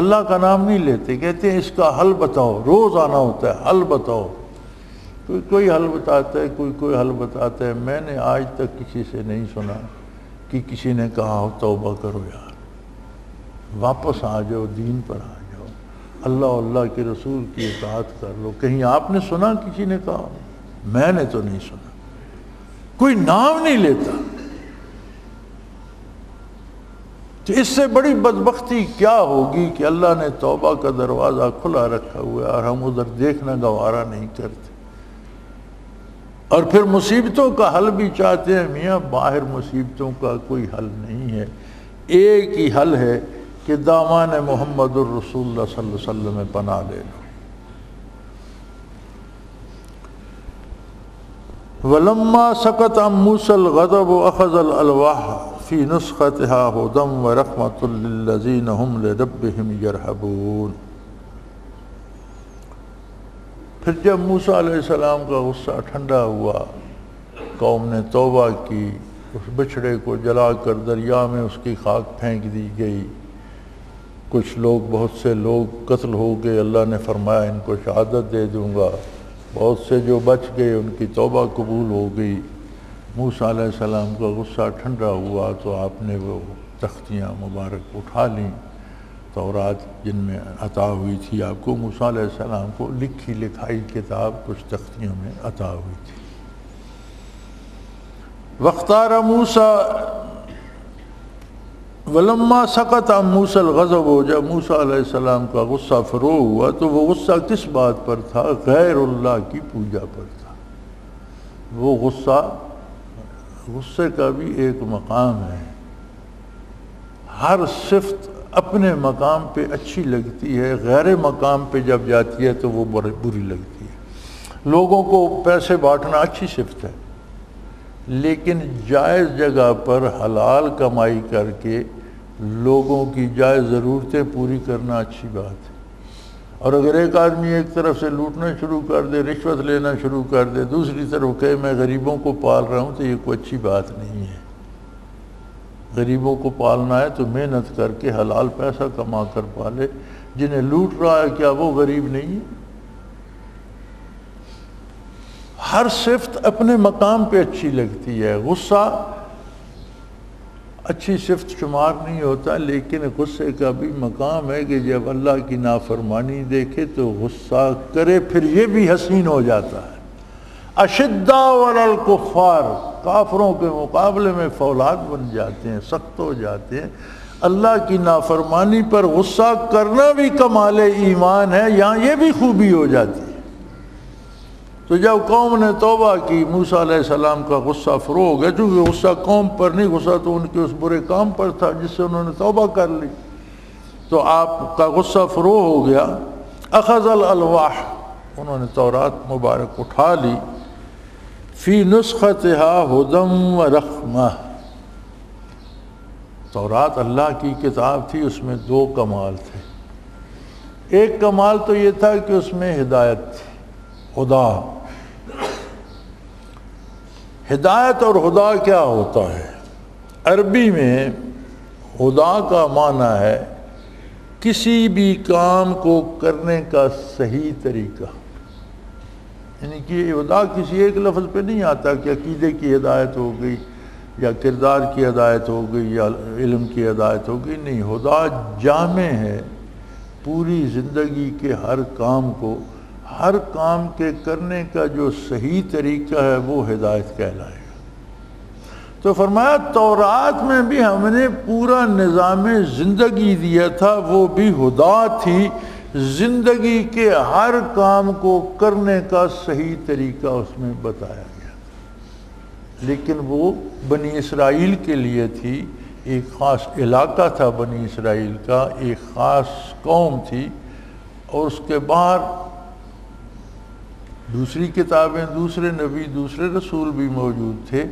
اللہ کا نام نہیں لیتے, کہتے ہیں اس کا حل بتاؤ. روز آنا ہوتا ہے حل بتاؤ, کوئی حل بتاتا ہے, کوئی حل بتاتا ہے. میں نے آج تک کسی سے نہیں سنا کہ کسی نے کہا ہو توبہ کرو یار, واپس آ جاؤ, دین پر آ جاؤ, اللہ کے رسول کی اطاعت کر لو. کہیں آپ نے سنا کسی نے کہا؟ میں نے تو نہیں سنا, کوئی نام نہیں لیتا. تو اس سے بڑی بدبختی کیا ہوگی کہ اللہ نے توبہ کا دروازہ کھلا رکھا ہوا ہے اور ہم ادھر دیکھنا گوارا نہیں کرتے. اور پھر مصیبتوں کا حل بھی چاہتے ہیں. میاں باہر مصیبتوں کا کوئی حل نہیں ہے, ایک ہی حل ہے کہ دامان محمد الرسول اللہ صلی اللہ علیہ وسلم میں پناہ لے لو. وَلَمَّا سَقَطَ عَن مُوسَى الْغَضَبُ أَخَذَ الْأَلْوَاحَ فِي نُسْخَتِهَا هُدًى وَرَحْمَةٌ لِّلَّذِينَ هُمْ لِرَبِّهِمْ يَرْهَبُونَ. پھر جب موسیٰ علیہ السلام کا غصہ ٹھنڈا ہوا, قوم نے توبہ کی, اس بچڑے کو جلا کر دریا میں اس کی خاک پھینک دی گئی. کچھ لوگ, بہت سے لوگ قتل ہو گئے. اللہ نے فرمایا ان کو شہادت دے دوں گا. بہت سے جو بچ گئے ان کی توبہ قبول ہو گئی. موسیٰ علیہ السلام کا غصہ ٹھنڈا ہوا تو آپ نے وہ تختیاں مبارک اٹھا لیں, تورات جن میں عطا ہوئی تھی آپ کو. موسیٰ علیہ السلام کو لکھی لکھائی کتاب کچھ تختیوں میں عطا ہوئی تھی. وَاخْتَارَ مُوسَىٰ وَلَمَّا سَقَطَ عَن مُوسَى الْغَضَبُ, جب موسیٰ علیہ السلام کا غصہ فروغ ہوا تو وہ غصہ کس بات پر تھا؟ غیر اللہ کی پوجا پر تھا. وہ غصے کا بھی ایک مقام ہے. ہر صفت اپنے مقام پہ اچھی لگتی ہے, غیر مقام پہ جب جاتی ہے تو وہ بری لگتی ہے. لوگوں کو پیسے بانٹنا اچھی صفت ہے, لیکن جائز جگہ پر حلال کمائی کر کے لوگوں کی جائز ضرورتیں پوری کرنا اچھی بات ہے. اور اگر ایک آدمی ایک طرف سے لوٹنا شروع کر دے, رشوت لینا شروع کر دے, دوسری طرف کہے میں غریبوں کو پال رہا ہوں, تو یہ کوئی اچھی بات نہیں ہے. غریبوں کو پالنا ہے تو محنت کر کے حلال پیسہ کما کر پالے. جنہیں لوٹ رہا ہے کیا وہ غریب نہیں ہے؟ ہر صفت اپنے مقام پہ اچھی لگتی ہے. غصہ اچھی صفت شمار نہیں ہوتا, لیکن غصے کا بھی مقام ہے کہ جب اللہ کی نافرمانی دیکھے تو غصہ کرے, پھر یہ بھی حسین ہو جاتا ہے. اشداء علی الکفار, کافروں کے مقابلے میں فولاد بن جاتے ہیں, سخت ہو جاتے ہیں. اللہ کی نافرمانی پر غصہ کرنا بھی کمال ایمان ہے, یہاں یہ بھی خوبی ہو جاتی ہے. تو جب قوم نے توبہ کی, موسیٰ علیہ السلام کا غصہ فروغ ہو گیا, چونکہ غصہ قوم پر نہیں, غصہ تو ان کے اس برے کام پر تھا جس سے انہوں نے توبہ کر لی. تو آپ کا غصہ فروغ ہو گیا. اخذ الالواح, انہوں نے تورات مبارک اٹھا لی. فی نسختها ہدی ورحمہ, تورات اللہ کی کتاب تھی, اس میں دو کمال تھے. ایک کمال تو یہ تھا کہ اس میں ہدایت تھی, خدا. ہدایت اور خدا کیا ہوتا ہے؟ عربی میں خدا کا معنی ہے کسی بھی کام کو کرنے کا صحیح طریقہ. یعنی کہ خدا کسی ایک لفظ پہ نہیں آتا کہ عقیدے کی ہدایت ہو گئی یا کردار کی ہدایت ہو گئی یا علم کی ہدایت ہو گئی. نہیں, خدا جامع ہے پوری زندگی کے ہر کام کو, ہر کام کے کرنے کا جو صحیح طریقہ ہے وہ ہدایت کہلائے گا. تو فرمایا تورات میں بھی ہم نے پورا نظام زندگی دیا تھا, وہ بھی ہدا تھی. زندگی کے ہر کام کو کرنے کا صحیح طریقہ اس میں بتایا گیا, لیکن وہ بنی اسرائیل کے لیے تھی. ایک خاص علاقہ تھا بنی اسرائیل کا, ایک خاص قوم تھی, اور اس کے باہر دوسری کتابیں، دوسرے نبی، دوسرے رسول بھی موجود تھے۔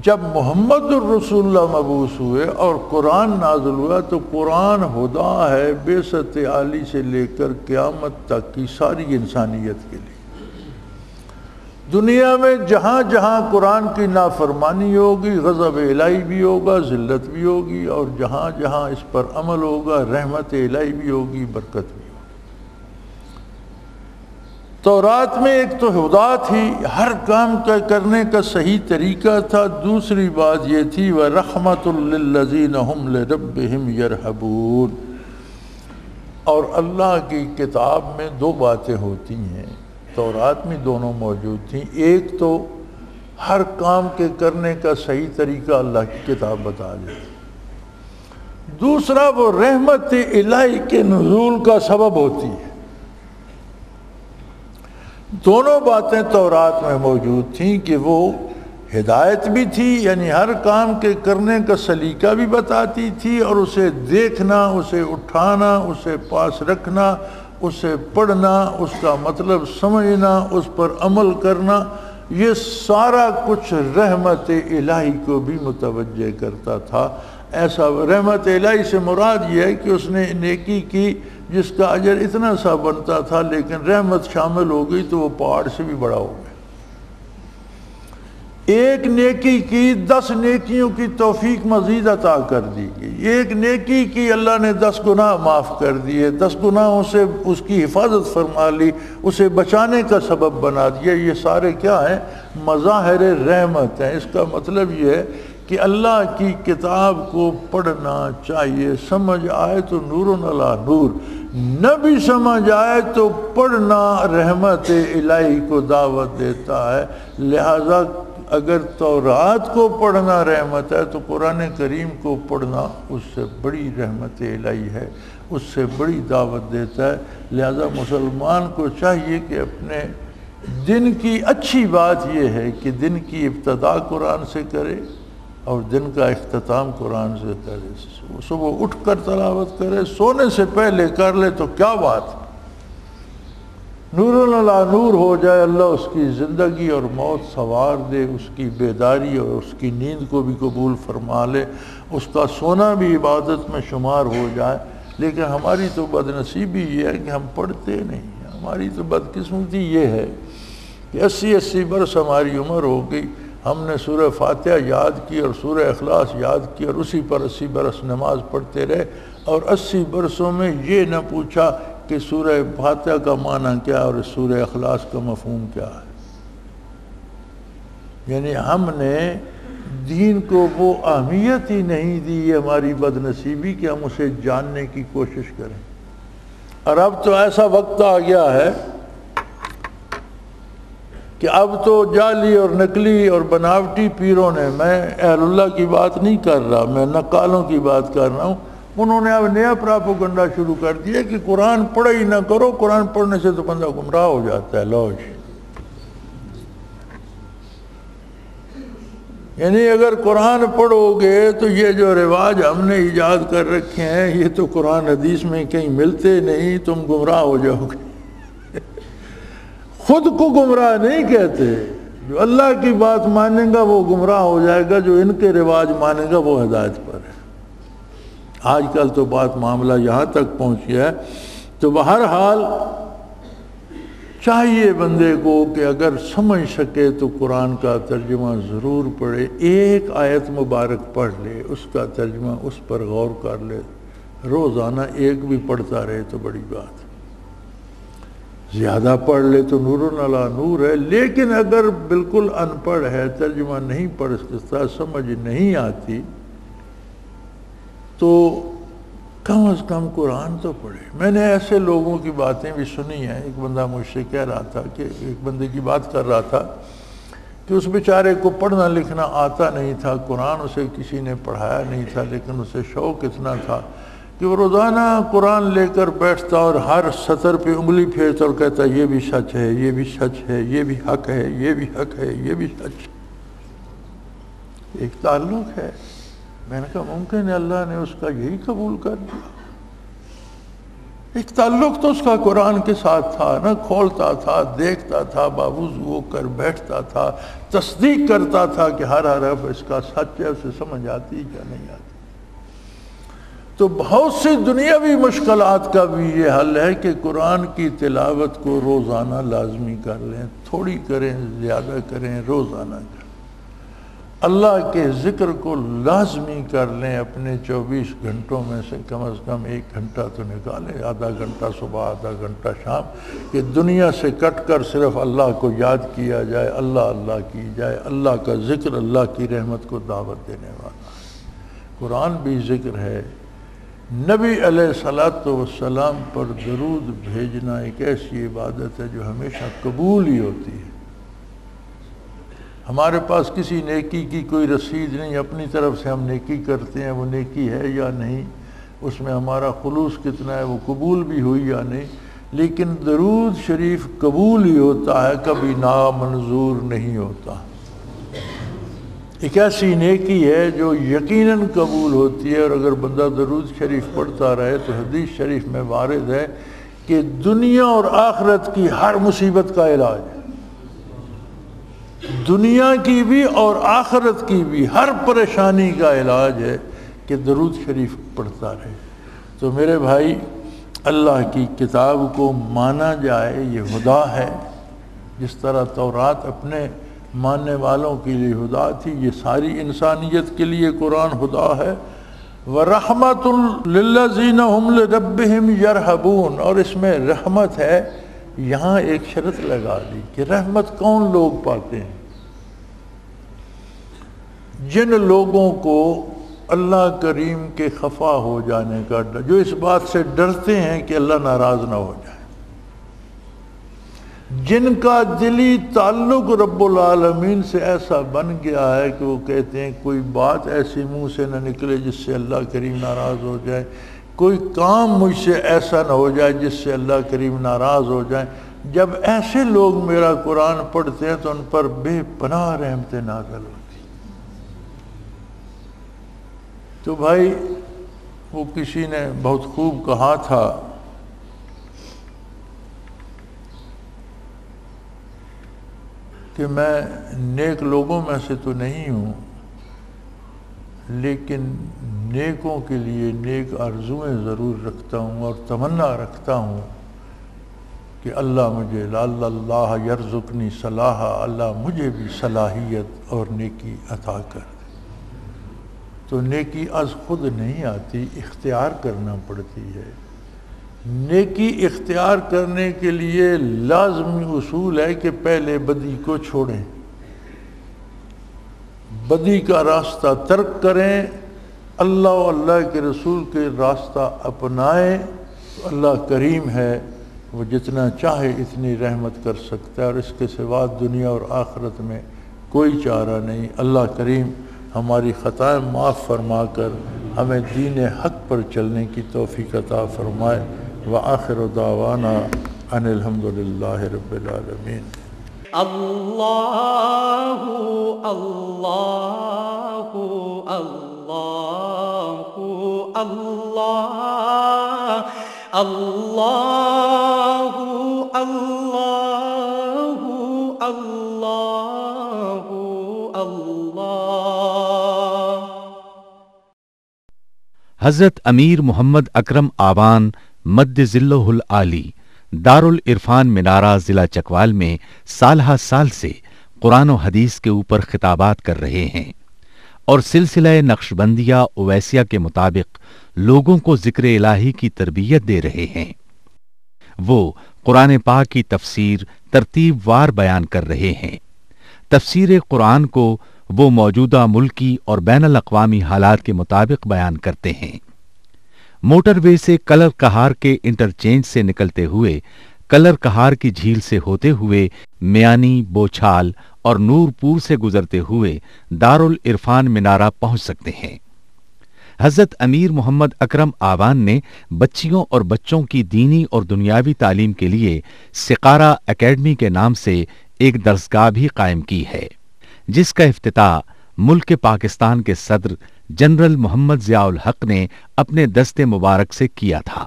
جب محمد الرسول اللہ مبعوث ہوئے اور قرآن نازل ہوا تو قرآن ہدا ہے بعثت عالی سے لے کر قیامت تک کی ساری انسانیت کے لیے۔ دنیا میں جہاں جہاں قرآن کی نافرمانی ہوگی غضب الہی بھی ہوگا، ذلت بھی ہوگی، اور جہاں جہاں اس پر عمل ہوگا رحمت الہی بھی ہوگی، برکت بھی ہوگی۔ تورات میں ایک تو ہدا تھی، ہر کام کا کرنے کا صحیح طریقہ تھا، دوسری بات یہ تھی وَرَحْمَةٌ لِّلَّذِينَ هُمْ لِرَبِّهِمْ يَرْهَبُونَ۔ اور اللہ کی کتاب میں دو باتیں ہوتی ہیں، تورات میں دونوں موجود تھیں۔ ایک تو ہر کام کے کرنے کا صحیح طریقہ اللہ کی کتاب بتا دیتی، دوسرا وہ رحمت الہی کے نزول کا سبب ہوتی ہے۔ دونوں باتیں تورات میں موجود تھیں کہ وہ ہدایت بھی تھی، یعنی ہر کام کے کرنے کا سلیقہ بھی بتاتی تھی، اور اسے دیکھنا، اسے اٹھانا، اسے پاس رکھنا، اسے پڑھنا، اس کا مطلب سمجھنا، اس پر عمل کرنا، یہ سارا کچھ رحمت الہی کو بھی متوجہ کرتا تھا۔ ایسا رحمت الہی سے مراد یہ ہے کہ اس نے نیکی کی جس کا اجر اتنا سا بنتا تھا، لیکن رحمت شامل ہو گئی تو وہ پہاڑ سے بھی بڑا ہو گیا۔ ایک نیکی کی 10 نیکیوں کی توفیق مزید عطا کر دی گئی، ایک نیکی کی اللہ نے 10 گناہ معاف کر دیے، 10 گناہوں سے اس کی حفاظت فرما لی، اسے بچانے کا سبب بنا دیا۔ یہ سارے کیا ہیں؟ مظاہر رحمت ہیں۔ اس کا مطلب یہ ہے کہ اللہ کی کتاب کو پڑھنا چاہیے، سمجھ آئے تو نور علی نور، نہ بھی سمجھ آئے تو پڑھنا رحمت الہی کو دعوت دیتا ہے۔ لہذا اگر تورات کو پڑھنا رحمت ہے تو قرآن کریم کو پڑھنا اس سے بڑی رحمت الہی ہے، اس سے بڑی دعوت دیتا ہے۔ لہذا مسلمان کو چاہیے کہ اپنے دن کی اچھی بات یہ ہے کہ دن کی ابتدا قرآن سے کرے اور دن کا اختتام قرآن سے کرے، صبح اٹھ کر تلاوت کرے، سونے سے پہلے کر لے تو کیا بات، نور علی نور ہو جائے، اللہ اس کی زندگی اور موت سنوار دے، اس کی بیداری اور اس کی نیند کو بھی قبول فرما لے، اس کا سونا بھی عبادت میں شمار ہو جائے۔ لیکن ہماری تو بدنصیبی یہ ہے کہ ہم پڑھتے نہیں ہیں، ہماری تو بدقسمتی یہ ہے کہ 80 برس ہماری عمر ہو گئی، ہم نے سورہ فاتحہ یاد کی اور سورہ اخلاص یاد کی اور اسی پر 80 برس نماز پڑھتے رہے، اور 80 برسوں میں یہ نہ پوچھا کہ سورہ فاتحہ کا معنی کیا اور سورہ اخلاص کا مفہوم کیا ہے۔ یعنی ہم نے دین کو وہ اہمیت ہی نہیں دی، یہ ہماری بدنصیبی کہ ہم اسے جاننے کی کوشش کریں۔ اور اب تو ایسا وقت آ گیا ہے کہ اب تو جعلی اور نقلی اور بناوٹی پیروں نے، میں اہل اللہ کی بات نہیں کر رہا، میں نقالوں کی بات کر رہا ہوں، انہوں نے اب نیا پراپوگنڈا شروع کر دیا کہ قرآن پڑھا ہی نہ کرو، قرآن پڑھنے سے تو بندہ گمراہ ہو جاتا ہے۔ لو جی، یعنی اگر قرآن پڑھو گے تو یہ جو رواج ہم نے ایجاد کر رکھے ہیں یہ تو قرآن حدیث میں کہیں ملتے نہیں، تم گمراہ ہو جاؤ گے۔ خود کو گمراہ نہیں کہتے، جو اللہ کی بات مانے گا وہ گمراہ ہو جائے گا، جو ان کے رواج مانے گا وہ ہدایت پر ہے۔ آج کل تو بات معاملہ یہاں تک پہنچ گیا ہے۔ تو بہرحال چاہیے بندے کو کہ اگر سمجھ سکے تو قرآن کا ترجمہ ضرور پڑھے، ایک آیت مبارک پڑھ لے، اس کا ترجمہ اس پر غور کر لے، روزانہ ایک بھی پڑھتا رہے تو بڑی بات، زیادہ پڑھ لے تو نور علی نور ہے۔ لیکن اگر بالکل ان پڑھ ہے، ترجمہ نہیں پڑھ سکتا، سمجھ نہیں آتی، تو کم از کم قرآن تو پڑھے۔ میں نے ایسے لوگوں کی باتیں بھی سنی ہیں، ایک بندہ مجھ سے کہہ رہا تھا کہ ایک بندے کی بات کر رہا تھا کہ اس بیچارے کو پڑھنا لکھنا آتا نہیں تھا، قرآن اسے کسی نے پڑھایا نہیں تھا، لیکن اسے شوق اتنا تھا کہ وہ روزانہ قرآن لے کر بیٹھتا اور ہر سطر پہ انگلی پھیرتا اور کہتا یہ بھی سچ ہے، یہ بھی سچ ہے، یہ بھی حق ہے، یہ بھی حق ہے، یہ بھی سچ ہے۔ ایک تعلق ہے۔ میں نے کہا ممکن ہے اللہ نے اس کا یہی قبول کر دیا۔ ایک تعلق تو اس کا قرآن کے ساتھ تھا نا، کھولتا تھا، دیکھتا تھا، باوضو ہو کر بیٹھتا تھا، تصدیق کرتا تھا کہ ہر حرف اس کا سچ ہے، اسے سمجھ آتی یا نہیں آتی۔ تو بہت سی دنیاوی مشکلات کا بھی یہ حل ہے کہ قرآن کی تلاوت کو روزانہ لازمی کر لیں، تھوڑی کریں زیادہ کریں، روزانہ کریں۔ اللہ کے ذکر کو لازمی کر لیں، اپنے 24 گھنٹوں میں سے کم از کم 1 گھنٹہ تو نکالیں، آدھا گھنٹہ صبح آدھا گھنٹہ شام، کہ دنیا سے کٹ کر صرف اللہ کو یاد کیا جائے، اللہ اللہ کی جائے۔ اللہ کا ذکر اللہ کی رحمت کو دعوت دینے والا ہے۔ قرآن بھی ذکر ہے۔ نبی علیہ الصلوۃ والسلام پر درود بھیجنا ایک ایسی عبادت ہے جو ہمیشہ قبول ہی ہوتی ہے۔ ہمارے پاس کسی نیکی کی کوئی رسید نہیں، اپنی طرف سے ہم نیکی کرتے ہیں، وہ نیکی ہے یا نہیں، اس میں ہمارا خلوص کتنا ہے، وہ قبول بھی ہوئی یا نہیں، لیکن درود شریف قبول ہی ہوتا ہے، کبھی نامنظور نہیں ہوتا۔ ایک ایسی نیکی ہے جو یقیناً قبول ہوتی ہے، اور اگر بندہ درود شریف پڑھتا رہے تو حدیث شریف میں وارد ہے کہ دنیا اور آخرت کی ہر مصیبت کا علاج ہے، دنیا کی بھی اور آخرت کی بھی ہر پریشانی کا علاج ہے کہ درود شریف پڑھتا رہے۔ تو میرے بھائی، اللہ کی کتاب کو مانا جائے، یہ ہدا ہے۔ جس طرح تورات اپنے ماننے والوں کے لیے ہدا تھی، یہ ساری انسانیت کے لیے قرآن ہدا ہے۔ وَرَحْمَةٌ لِلَّذِينَ هُمْ لِرَبِّهِمْ يَرْهَبُونَ، اور اس میں رحمت ہے۔ یہاں ایک شرط لگا دی کہ رحمت کون لوگ پاتے ہیں؟ جن لوگوں کو اللہ کریم کے خفا ہو جانے کا ڈر، جو اس بات سے ڈرتے ہیں کہ اللہ ناراض نہ ہو جائے، جن کا دلی تعلق رب العالمین سے ایسا بن گیا ہے کہ وہ کہتے ہیں کوئی بات ایسی منہ سے نہ نکلے جس سے اللہ کریم ناراض ہو جائے، کوئی کام مجھ سے ایسا نہ ہو جائے جس سے اللہ کریم ناراض ہو جائے۔ جب ایسے لوگ میرا قرآن پڑھتے ہیں تو ان پر بے پناہ رحمت نازل ہوتی۔ تو بھائی، وہ کسی نے بہت خوب کہا تھا کہ میں نیک لوگوں میں سے تو نہیں ہوں، لیکن نیکوں کے لیے نیک آرزوئیں ضرور رکھتا ہوں اور تمنا رکھتا ہوں کہ اللہ مجھے لعل اللہ یرزقنی صلاحا، اللہ مجھے بھی صلاحیت اور نیکی عطا کر دے۔ تو نیکی از خود نہیں آتی، اختیار کرنا پڑتی ہے۔ نیکی اختیار کرنے کے لیے لازمی اصول ہے کہ پہلے بدی کو چھوڑیں، بدی کا راستہ ترک کریں، اللہ و اللہ کے رسول کے راستہ اپنائیں۔ اللہ کریم ہے، وہ جتنا چاہے اتنی رحمت کر سکتا ہے، اور اس کے سوا دنیا اور آخرت میں کوئی چارہ نہیں۔ اللہ کریم ہماری خطائیں معاف فرما کر ہمیں دین حق پر چلنے کی توفیق عطا فرمائے۔ وآخر دعوانا ان الحمد للہ رب العالمین۔ اللہ اللہ اللہ اللہ اللہ اللہ اللہ اللہ۔ حضرت امیر محمد اکرم آوان مد ذلہ العالی دارالعرفان منارہ ضلع چکوال میں سالہ سال سے قرآن و حدیث کے اوپر خطابات کر رہے ہیں اور سلسلہ نقشبندیہ اویسیہ کے مطابق لوگوں کو ذکر الہی کی تربیت دے رہے ہیں۔ وہ قرآن پاک کی تفسیر ترتیب وار بیان کر رہے ہیں۔ تفسیر قرآن کو وہ موجودہ ملکی اور بین الاقوامی حالات کے مطابق بیان کرتے ہیں۔ موٹر وے سے کلر کہار کے انٹرچینج سے نکلتے ہوئے، کلر کہار کی جھیل سے ہوتے ہوئے میانی، بوچھال اور نورپور سے گزرتے ہوئے دارالعرفان منارہ پہنچ سکتے ہیں۔ حضرت امیر محمد اکرم آوان نے بچیوں اور بچوں کی دینی اور دنیاوی تعلیم کے لیے سقارہ اکیڈمی کے نام سے ایک درسگاہ بھی قائم کی ہے، جس کا افتتاح ملک پاکستان کے صدر جنرل محمد ضیاء الحق نے اپنے دست مبارک سے کیا تھا۔